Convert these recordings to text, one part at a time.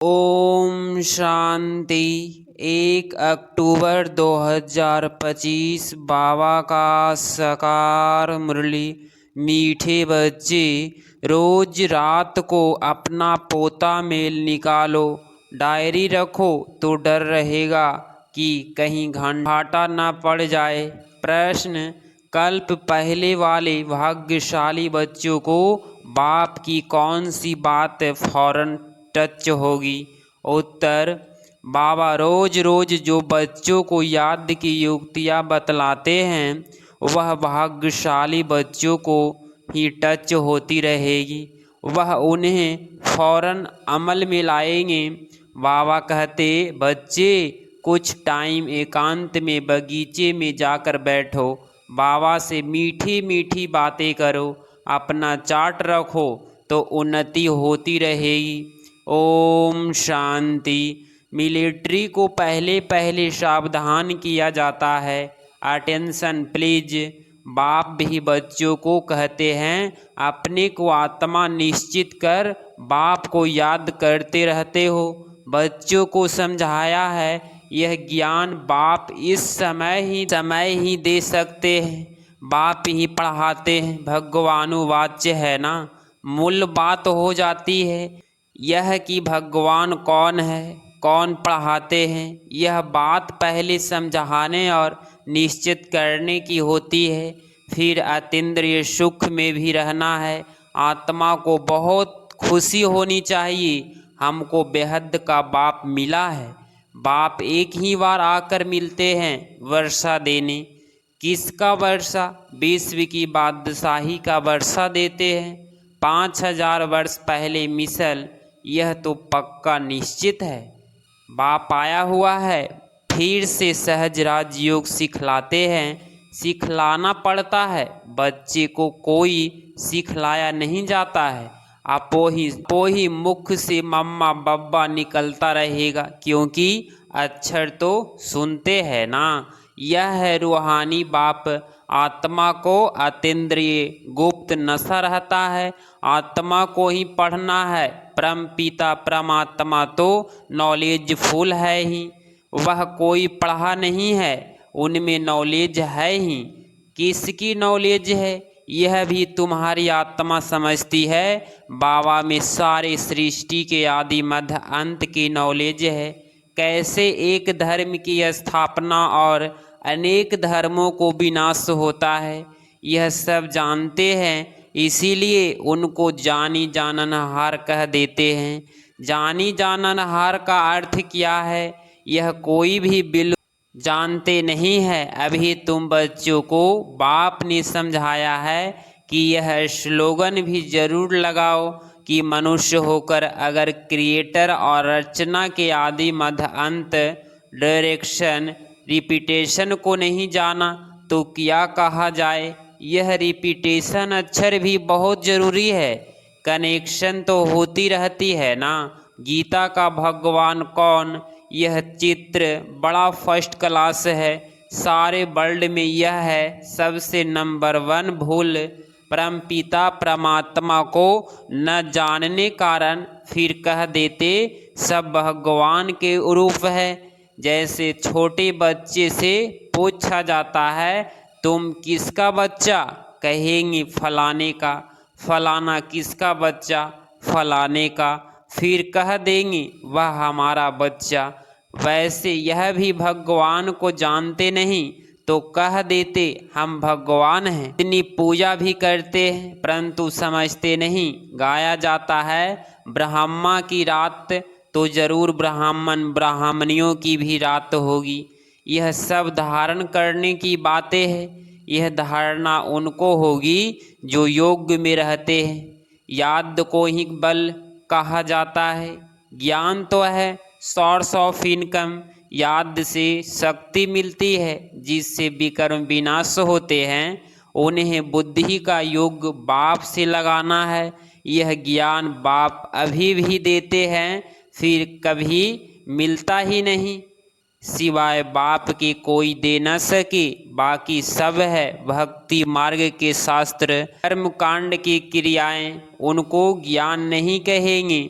ओम शांति। 1 अक्टूबर 2025 बाबा का साकार मुरली। मीठे बच्चे, रोज रात को अपना पोता मेल निकालो, डायरी रखो तो डर रहेगा कि कहीं घाटा न पड़ जाए। प्रश्न: कल्प पहले वाले भाग्यशाली बच्चों को बाप की कौन सी बात फौरन टच होगी? उत्तर: बाबा रोज रोज जो बच्चों को याद की युक्तियाँ बतलाते हैं वह भाग्यशाली बच्चों को ही टच होती रहेगी, वह उन्हें फौरन अमल में लाएंगे। बाबा कहते, बच्चे कुछ टाइम एकांत में बगीचे में जाकर बैठो, बाबा से मीठी मीठी बातें करो, अपना चार्ट रखो तो उन्नति होती रहेगी। ओम शांति। मिलिट्री को पहले पहले सावधान किया जाता है। Attention please. बाप भी बच्चों को कहते हैं, अपने को आत्मा निश्चित कर बाप को याद करते रहते हो। बच्चों को समझाया है, यह ज्ञान बाप इस समय ही दे सकते हैं, बाप ही पढ़ाते हैं। भगवानुवाच्य है ना, मूल बात हो जाती है यह कि भगवान कौन है, कौन पढ़ाते हैं। यह बात पहले समझाने और निश्चित करने की होती है, फिर अतीन्द्रिय सुख में भी रहना है। आत्मा को बहुत खुशी होनी चाहिए, हमको बेहद का बाप मिला है। बाप एक ही बार आकर मिलते हैं वर्षा देने। किसका वर्षा? विश्व की बादशाही का वर्षा देते हैं। 5000 वर्ष पहले मिसल, यह तो पक्का निश्चित है। बाप आया हुआ है, फिर से सहज राजयोग सिखलाते हैं। सिखलाना पड़ता है, बच्चे को कोई सिखलाया नहीं जाता है। अपोही मुख से मम्मा बब्बा निकलता रहेगा, क्योंकि अक्षर तो सुनते हैं ना। यह है रूहानी बाप। आत्मा को अतीन्द्रिय गुप्त नशा रहता है, आत्मा को ही पढ़ना है। परम पिता परमात्मा तो नॉलेजफुल है ही, वह कोई पढ़ा नहीं है, उनमें नॉलेज है ही। किसकी नॉलेज है? यह भी तुम्हारी आत्मा समझती है। बाबा में सारे सृष्टि के आदि मध्य अंत की नॉलेज है। कैसे एक धर्म की स्थापना और अनेक धर्मों को विनाश होता है, यह सब जानते हैं। इसीलिए उनको जानी जाननहार कह देते हैं। जानी जाननहार का अर्थ क्या है, यह कोई भी बिल्कुल जानते नहीं है। अभी तुम बच्चों को बाप ने समझाया है कि यह स्लोगन भी जरूर लगाओ कि मनुष्य होकर अगर क्रिएटर और रचना के आदि मध्य अंत डायरेक्शन रिपीटेशन को नहीं जाना तो क्या कहा जाए। यह रिपीटेशन अक्षर भी बहुत जरूरी है, कनेक्शन तो होती रहती है ना। गीता का भगवान कौन, यह चित्र बड़ा फर्स्ट क्लास है। सारे वर्ल्ड में यह है सबसे नंबर 1 भूल। परम पिता परमात्मा को न जानने कारण फिर कह देते सब भगवान के रूप है। जैसे छोटे बच्चे से पूछा जाता है, तुम किसका बच्चा? कहेंगे फलाने का। फलाना किसका बच्चा? फलाने का। फिर कह देंगे वह हमारा बच्चा। वैसे यह भी भगवान को जानते नहीं तो कह देते हम भगवान हैं। इतनी पूजा भी करते हैं परंतु समझते नहीं। गाया जाता है ब्रह्मा की रात, तो जरूर ब्राह्मण ब्राह्मणियों की भी रात होगी। यह सब धारण करने की बातें हैं। यह धारणा उनको होगी जो योग में रहते हैं। याद को ही बल कहा जाता है। ज्ञान तो है सोर्स ऑफ इनकम। याद से शक्ति मिलती है जिससे विकर्म विनाश होते हैं। उन्हें बुद्धि का योग बाप से लगाना है। यह ज्ञान बाप अभी भी देते हैं, फिर कभी मिलता ही नहीं। सिवाय बाप के कोई दे न सके, बाकी सब है भक्ति मार्ग के शास्त्र। कर्म कांड की क्रियाएं उनको ज्ञान नहीं कहेंगे।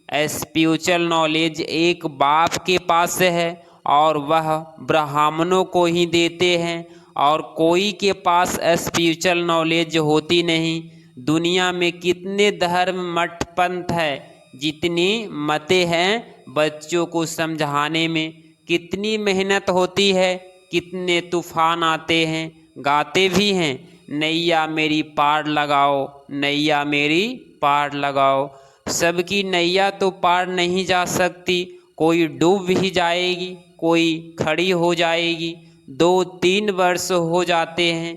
स्पिरिचुअल नॉलेज एक बाप के पास है और वह ब्राह्मणों को ही देते हैं, और कोई के पास स्पिरिचुअल नॉलेज होती नहीं। दुनिया में कितने धर्म मठ पंथ है, जितनी मतें हैं बच्चों को समझाने में कितनी मेहनत होती है, कितने तूफान आते हैं, गाते भी हैं नैया मेरी पार लगाओ, नैया मेरी पार लगाओ। सबकी नैया तो पार नहीं जा सकती, कोई डूब ही जाएगी, कोई खड़ी हो जाएगी। 2-3 वर्ष हो जाते हैं,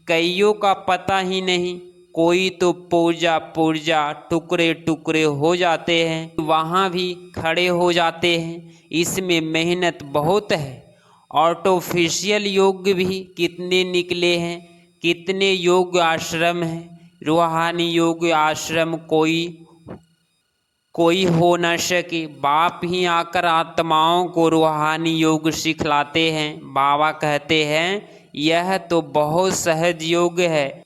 कईयों का पता ही नहीं, कोई तो पुर्जा पुर्जा टुकड़े टुकड़े हो जाते हैं, वहाँ भी खड़े हो जाते हैं। इसमें मेहनत बहुत है। आर्टिफिशियल योग भी कितने निकले हैं, कितने योग आश्रम हैं, रूहानी योग आश्रम कोई हो न सके। बाप ही आकर आत्माओं को रूहानी योग सिखलाते हैं। बाबा कहते हैं यह तो बहुत सहज योग है,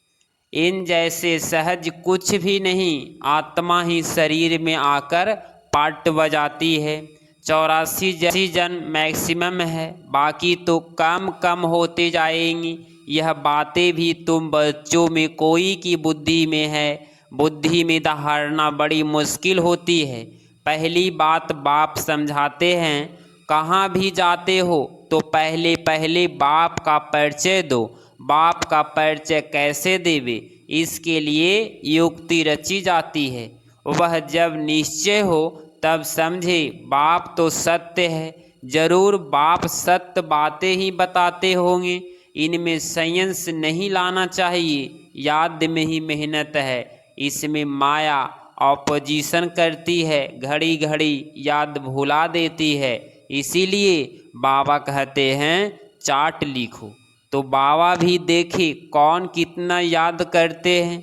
इन जैसे सहज कुछ भी नहीं। आत्मा ही शरीर में आकर पाट बजाती है। 84 जन मैक्सिमम है, बाकी तो कम कम होते जाएंगी। यह बातें भी तुम बच्चों में कोई की बुद्धि में है, बुद्धि में धारना बड़ी मुश्किल होती है। पहली बात बाप समझाते हैं, कहाँ भी जाते हो तो पहले पहले बाप का परिचय दो। बाप का परिचय कैसे देवे, इसके लिए युक्ति रची जाती है। वह जब निश्चय हो तब समझे बाप तो सत्य है। जरूर बाप सत्य बातें ही बताते होंगे, इनमें साइंस नहीं लाना चाहिए। याद में ही मेहनत है, इसमें माया ऑपोजिशन करती है, घड़ी घड़ी याद भुला देती है। इसीलिए बाबा कहते हैं चार्ट लिखो, तो बाबा भी देखे कौन कितना याद करते हैं।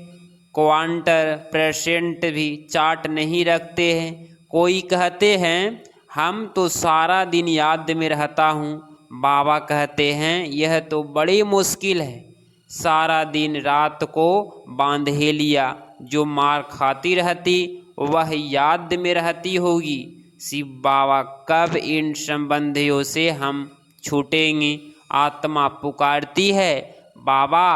क्वांटर परसेंट भी चार्ट नहीं रखते हैं। कोई कहते हैं हम तो सारा दिन याद में रहता हूँ। बाबा कहते हैं यह तो बड़ी मुश्किल है। सारा दिन रात को बांधे लिया, जो मार खाती रहती वह याद में रहती होगी। शिव बाबा कब इन संबंधियों से हम छूटेंगे। आत्मा पुकारती है, बाबा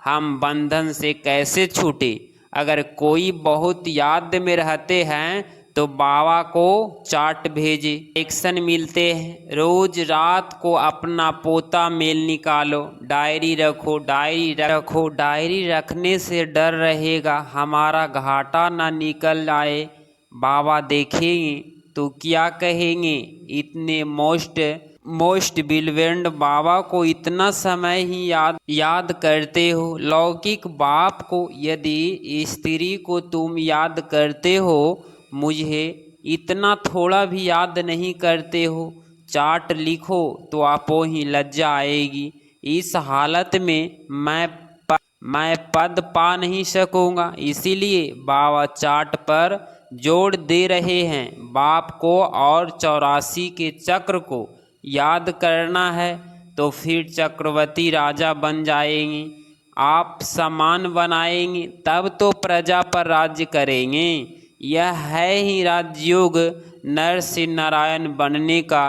हम बंधन से कैसे छूटे। अगर कोई बहुत याद में रहते हैं तो बाबा को चार्ट भेजे, एक्शन मिलते हैं। रोज रात को अपना पोता मेल निकालो, डायरी रखो, डायरी रखो। डायरी रखने से डर रहेगा हमारा घाटा ना निकल आए। बाबा देखेंगे तो क्या कहेंगे, इतने मोस्ट बिलवेंड बाबा को इतना समय ही याद करते हो। लौकिक बाप को यदि स्त्री को तुम याद करते हो, मुझे इतना थोड़ा भी याद नहीं करते हो। चार्ट लिखो तो आपो ही लज्जा आएगी। इस हालत में मैं पद पा नहीं सकूंगा, इसीलिए बाबा चार्ट पर जोड़ दे रहे हैं। बाप को और 84 के चक्र को याद करना है तो फिर चक्रवर्ती राजा बन जाएंगे। आप समान बनाएंगे तब तो प्रजा पर राज्य करेंगे। यह है ही राजयोग, नर से नारायण बनने का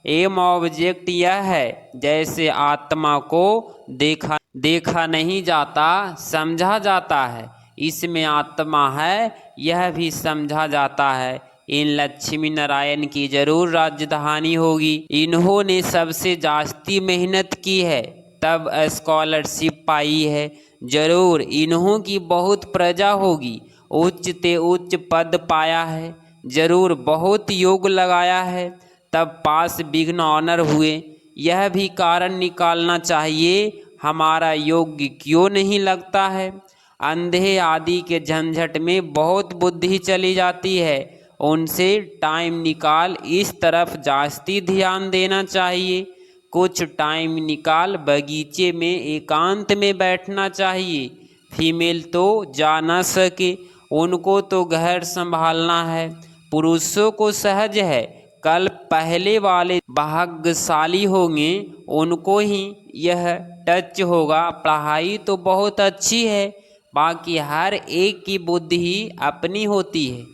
एम ऑब्जेक्ट यह है। जैसे आत्मा को देखा नहीं जाता, समझा जाता है, इसमें आत्मा है यह भी समझा जाता है। इन लक्ष्मी नारायण की जरूर राजधानी होगी। इन्होंने सबसे जास्ती मेहनत की है तब स्कॉलरशिप पाई है। जरूर इन्हों की बहुत प्रजा होगी, उच्च ते उच्च पद पाया है। जरूर बहुत योग लगाया है तब पास बिघ्न ऑनर हुए। यह भी कारण निकालना चाहिए हमारा योग्य क्यों नहीं लगता है। अंधे आदि के झंझट में बहुत बुद्धि चली जाती है, उनसे टाइम निकाल इस तरफ जास्ती ध्यान देना चाहिए। कुछ टाइम निकाल बगीचे में एकांत में बैठना चाहिए। फीमेल तो जा न सके, उनको तो घर संभालना है। पुरुषों को सहज है, कल पहले वाले भाग्यशाली होंगे, उनको ही यह टच होगा। पढ़ाई तो बहुत अच्छी है, बाकी हर एक की बुद्धि अपनी होती है।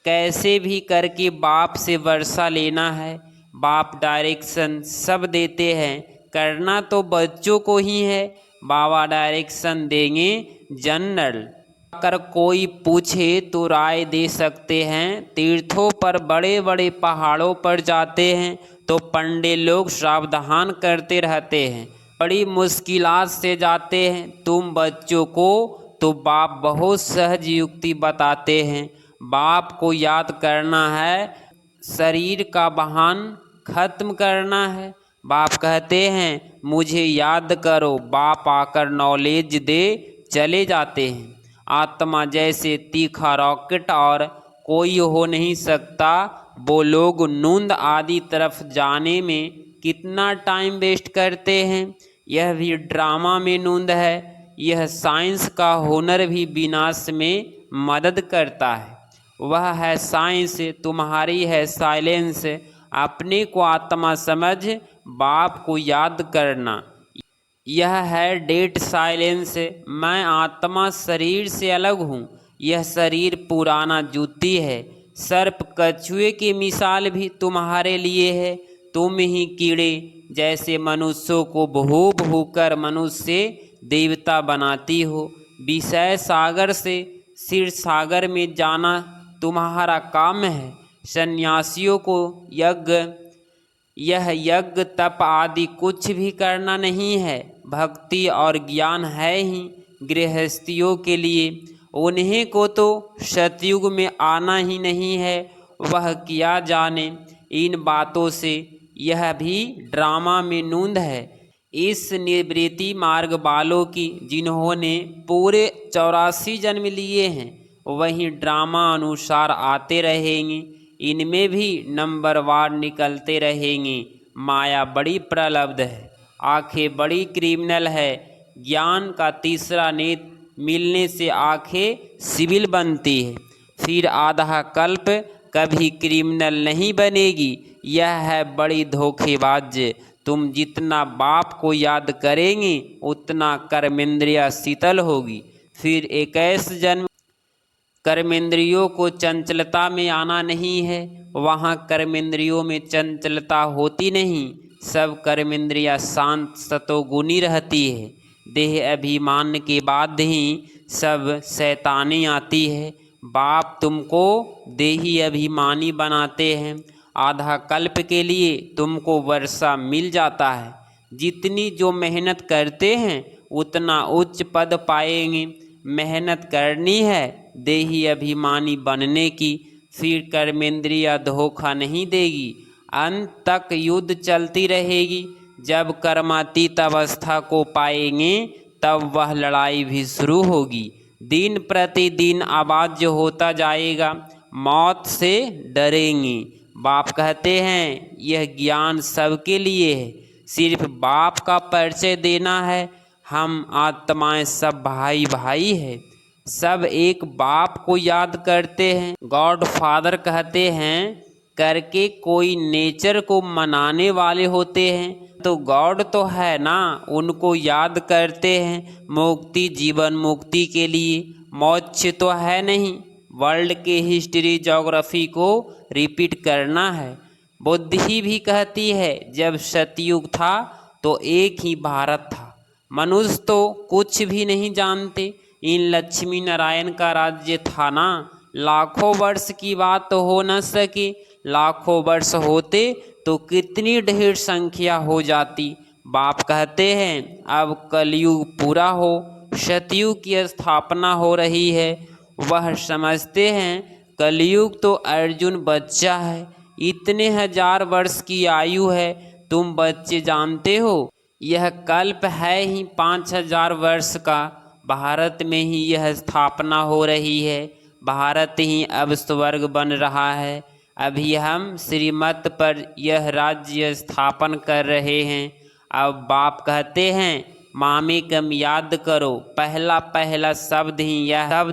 कैसे भी करके बाप से वर्षा लेना है। बाप डायरेक्शन सब देते हैं, करना तो बच्चों को ही है। बाबा डायरेक्शन देंगे जनरल। अगर कोई पूछे तो राय दे सकते हैं। तीर्थों पर, बड़े बड़े पहाड़ों पर जाते हैं तो पंडित लोग सावधान करते रहते हैं, बड़ी मुश्किलात से जाते हैं। तुम बच्चों को तो बाप बहुत सहज युक्ति बताते हैं। बाप को याद करना है, शरीर का वाहन खत्म करना है। बाप कहते हैं मुझे याद करो, बाप आकर नॉलेज दे चले जाते हैं। आत्मा जैसे तीखा रॉकेट और कोई हो नहीं सकता। वो लोग नींद आदि तरफ जाने में कितना टाइम वेस्ट करते हैं। यह भी ड्रामा में नींद है। यह साइंस का हुनर भी विनाश में मदद करता है। वह है साइंस, तुम्हारी है साइलेंस। अपने को आत्मा समझ बाप को याद करना, यह है डेड साइलेंस। मैं आत्मा शरीर से अलग हूँ। यह शरीर पुराना जूती है। सर्प कछुए की मिसाल भी तुम्हारे लिए है। तुम ही कीड़े जैसे मनुष्यों को भू भू कर मनुष्य देवता बनाती हो। विषय सागर से क्षीर सागर में जाना तुम्हारा काम है। सन्यासियों को यह यज्ञ तप आदि कुछ भी करना नहीं है। भक्ति और ज्ञान है ही गृहस्थियों के लिए। उन्हीं को तो सतयुग में आना ही नहीं है। वह क्या जाने इन बातों से। यह भी ड्रामा में नींद है। इस निवृत्ति मार्ग वालों की, जिन्होंने पूरे 84 जन्म लिए हैं, वही ड्रामा अनुसार आते रहेंगे। इनमें भी नंबरवार निकलते रहेंगे। माया बड़ी प्रलब्ध है, आंखें बड़ी क्रिमिनल है। ज्ञान का तीसरा नेत्र मिलने से आंखें सिविल बनती है। फिर आधा कल्प कभी क्रिमिनल नहीं बनेगी। यह है बड़ी धोखेबाज। तुम जितना बाप को याद करेंगे उतना कर्मेंद्रिया शीतल होगी। फिर 21 जन्म कर्मेंद्रियों को चंचलता में आना नहीं है। वहाँ कर्मेंद्रियों में चंचलता होती नहीं। सब कर्मेंद्रियाँ शांत सतोगुणी रहती है। देह अभिमान के बाद ही सब शैतानी आती है। बाप तुमको देही अभिमानी बनाते हैं। आधा कल्प के लिए तुमको वर्षा मिल जाता है। जितनी जो मेहनत करते हैं उतना उच्च पद पाएंगे। मेहनत करनी है देही अभिमानी बनने की। फिर कर्मेंद्रिया धोखा नहीं देगी। अंत तक युद्ध चलती रहेगी। जब कर्मातीत अवस्था को पाएंगे तब वह लड़ाई भी शुरू होगी। दिन प्रतिदिन आवाज होता जाएगा, मौत से डरेंगे। बाप कहते हैं यह ज्ञान सबके लिए है, सिर्फ बाप का परिचय देना है। हम आत्माएं सब भाई भाई है, सब एक बाप को याद करते हैं। गॉड फादर कहते हैं करके कोई नेचर को मनाने वाले होते हैं, तो गॉड तो है ना, उनको याद करते हैं। मुक्ति जीवन मुक्ति के लिए, मोक्ष तो है नहीं। वर्ल्ड के हिस्ट्री ज्योग्राफी को रिपीट करना है। बुद्धि भी कहती है जब सतयुग था तो एक ही भारत था। मनुष्य तो कुछ भी नहीं जानते। इन लक्ष्मी नारायण का राज्य था ना। लाखों वर्ष की बात तो हो न सके। लाखों वर्ष होते तो कितनी ढेर संख्या हो जाती। बाप कहते हैं अब कलयुग पूरा हो, सतयुग की स्थापना हो रही है। वह समझते हैं कलयुग तो अर्जुन बच्चा है, इतने हजार वर्ष की आयु है। तुम बच्चे जानते हो यह कल्प है ही 5000 वर्ष का। भारत में ही यह स्थापना हो रही है। भारत ही अब स्वर्ग बन रहा है। अभी हम श्रीमत पर यह राज्य स्थापन कर रहे हैं। अब बाप कहते हैं मामेकम याद करो, पहला पहला शब्द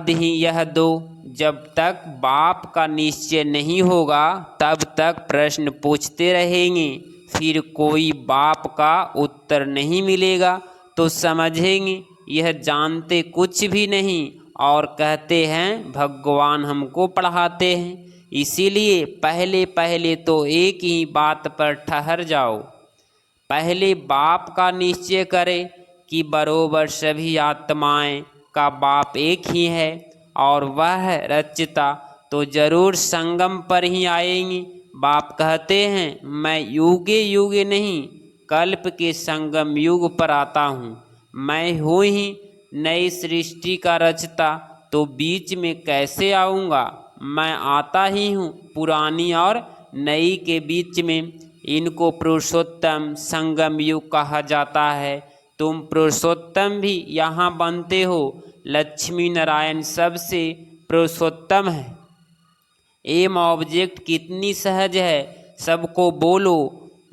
ही यह दो। जब तक बाप का निश्चय नहीं होगा तब तक प्रश्न पूछते रहेंगे। फिर कोई बाप का उत्तर नहीं मिलेगा तो समझेंगे यह जानते कुछ भी नहीं और कहते हैं भगवान हमको पढ़ाते हैं। इसीलिए पहले पहले तो एक ही बात पर ठहर जाओ। पहले बाप का निश्चय करें कि बरोबर सभी आत्माएं का बाप एक ही है और वह रचता तो जरूर संगम पर ही आएंगी। बाप कहते हैं मैं युगे युगे नहीं कल्प के संगम युग पर आता हूँ। मैं हूँ ही नई सृष्टि का रचता, तो बीच में कैसे आऊँगा। मैं आता ही हूँ पुरानी और नई के बीच में। इनको पुरुषोत्तम संगम युग कहा जाता है। तुम पुरुषोत्तम भी यहाँ बनते हो। लक्ष्मी नारायण सबसे पुरुषोत्तम है। एम ऑब्जेक्ट कितनी सहज है, सबको बोलो।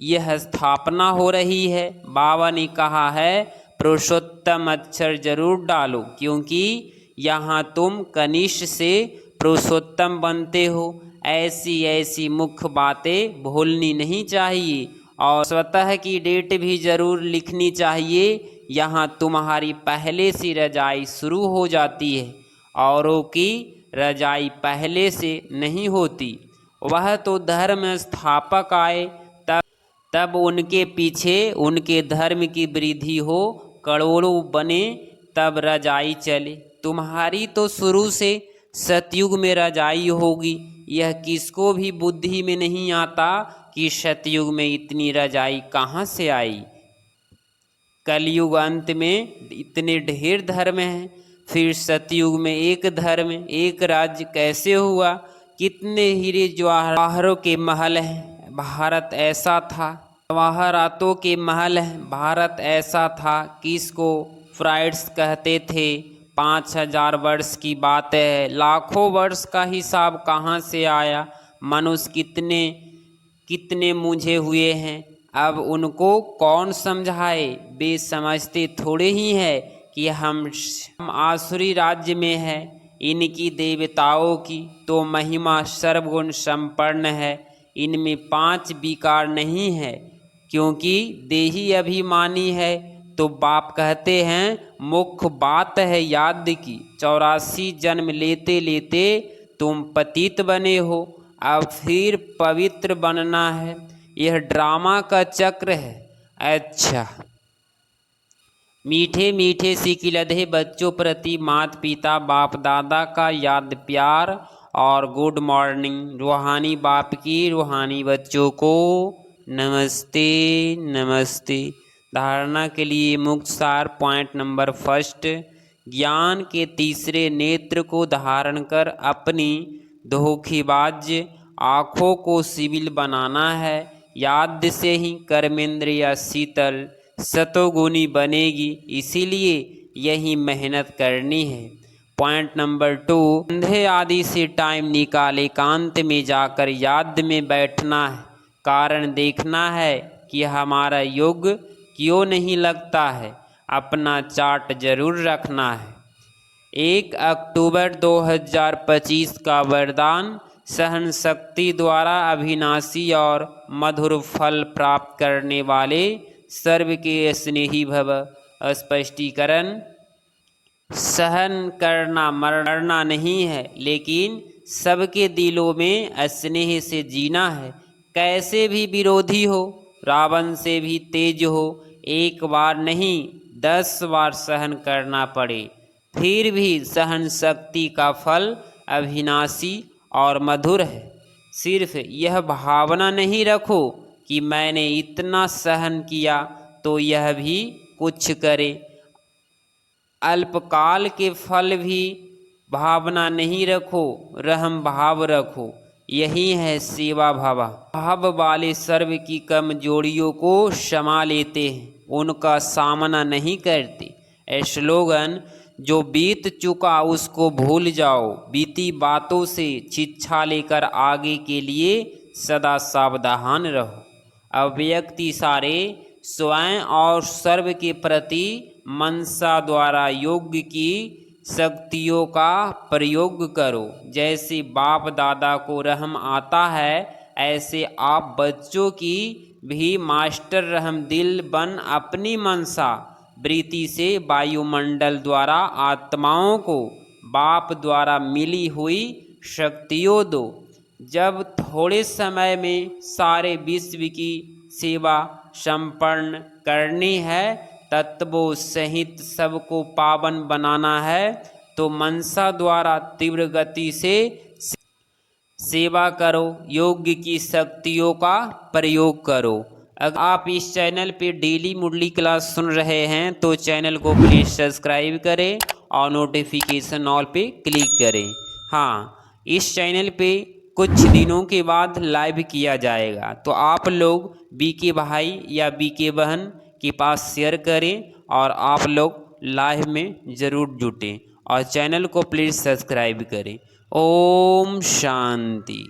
यह स्थापना हो रही है। बाबा ने कहा है पुरुषोत्तम अक्षर जरूर डालो, क्योंकि यहाँ तुम कनिष्ठ से पुरुषोत्तम बनते हो। ऐसी ऐसी मुख्य बातें भूलनी नहीं चाहिए और स्वतः की डेट भी जरूर लिखनी चाहिए। यहाँ तुम्हारी पहले से रजाई शुरू हो जाती है, औरों की रजाई पहले से नहीं होती। वह तो धर्म स्थापक आए तब उनके पीछे उनके धर्म की वृद्धि हो, करोड़ों बने तब रजाई चले। तुम्हारी तो शुरू से सतयुग में रजाई होगी। यह किसको भी बुद्धि में नहीं आता कि सतयुग में इतनी रजाई कहाँ से आई। कलयुग अंत में इतने ढेर धर्म हैं, फिर सतयुग में एक धर्म एक राज्य कैसे हुआ। कितने हीरे जवाहरों के महल हैं, भारत ऐसा था। जवाहरातों के महल हैं, भारत ऐसा था। किसको फ्राइड्स कहते थे। 5000 वर्ष की बात है, लाखों वर्ष का हिसाब कहाँ से आया। मनुष्य कितने कितने मूझे हुए हैं, अब उनको कौन समझाए। वे समझते थोड़े ही है कि हम आसुरी राज्य में हैं। इनकी देवताओं की तो महिमा सर्वगुण संपन्न है। इनमें 5 विकार नहीं है, क्योंकि देही अभिमानी है। तो बाप कहते हैं मुख्य बात है याद की। 84 जन्म लेते लेते तुम पतित बने हो, अब फिर पवित्र बनना है। यह ड्रामा का चक्र है। अच्छा, मीठे मीठे सिकिलधे बच्चों प्रति माता पिता बाप दादा का याद प्यार और गुड मॉर्निंग। रूहानी बाप की रूहानी बच्चों को नमस्ते नमस्ते। धारणा के लिए मुख्य सार पॉइंट नंबर 1, ज्ञान के तीसरे नेत्र को धारण कर अपनी धोखेबाज आँखों को सिविल बनाना है। याद से ही कर्मेंद्रिया शीतल सतोगुनी बनेगी, इसीलिए यही मेहनत करनी है। पॉइंट नंबर 2, अंधे आदि से टाइम निकाल एकांत में जाकर याद में बैठना है। कारण देखना है कि हमारा योग क्यों नहीं लगता है। अपना चार्ट जरूर रखना है। 1 अक्टूबर 2025 का वरदान सहन शक्ति द्वारा अविनाशी और मधुर फल प्राप्त करने वाले सर्व के स्नेही भव। स्पष्टीकरण, सहन करना मरना नहीं है, लेकिन सबके दिलों में स्नेह से जीना है। कैसे भी विरोधी हो, रावण से भी तेज हो, एक बार नहीं 10 बार सहन करना पड़े, फिर भी सहन शक्ति का फल अविनाशी और मधुर है। सिर्फ यह भावना नहीं रखो कि मैंने इतना सहन किया तो यह भी कुछ करे। अल्पकाल के फल भी भावना नहीं रखो, रहम भाव रखो। यही है सेवा भावा। भाव वाले सर्व की कमजोरियों को क्षमा लेते हैं, उनका सामना नहीं करते। स्लोगन, जो बीत चुका उसको भूल जाओ, बीती बातों से शिक्षा लेकर आगे के लिए सदा सावधान रहो। अव्यक्ति सारे स्वयं और सर्व के प्रति मनसा द्वारा योग की शक्तियों का प्रयोग करो। जैसे बाप दादा को रहम आता है, ऐसे आप बच्चों की भी मास्टर रहम दिल बन अपनी मनसा वृत्ति से वायुमंडल द्वारा आत्माओं को बाप द्वारा मिली हुई शक्तियों दो। जब थोड़े समय में सारे विश्व की सेवा संपन्न करनी है, तत्वों सहित सबको पावन बनाना है, तो मनसा द्वारा तीव्र गति से सेवा करो, योग्य की शक्तियों का प्रयोग करो। अगर आप इस चैनल पे डेली मुरली क्लास सुन रहे हैं तो चैनल को प्लीज़ सब्सक्राइब करें और नोटिफिकेशन ऑल पे क्लिक करें। हाँ, इस चैनल पे कुछ दिनों के बाद लाइव किया जाएगा, तो आप लोग बीके भाई या बीके बहन के पास शेयर करें और आप लोग लाइव में ज़रूर जुटें और चैनल को प्लीज़ सब्सक्राइब करें। ओम शांति।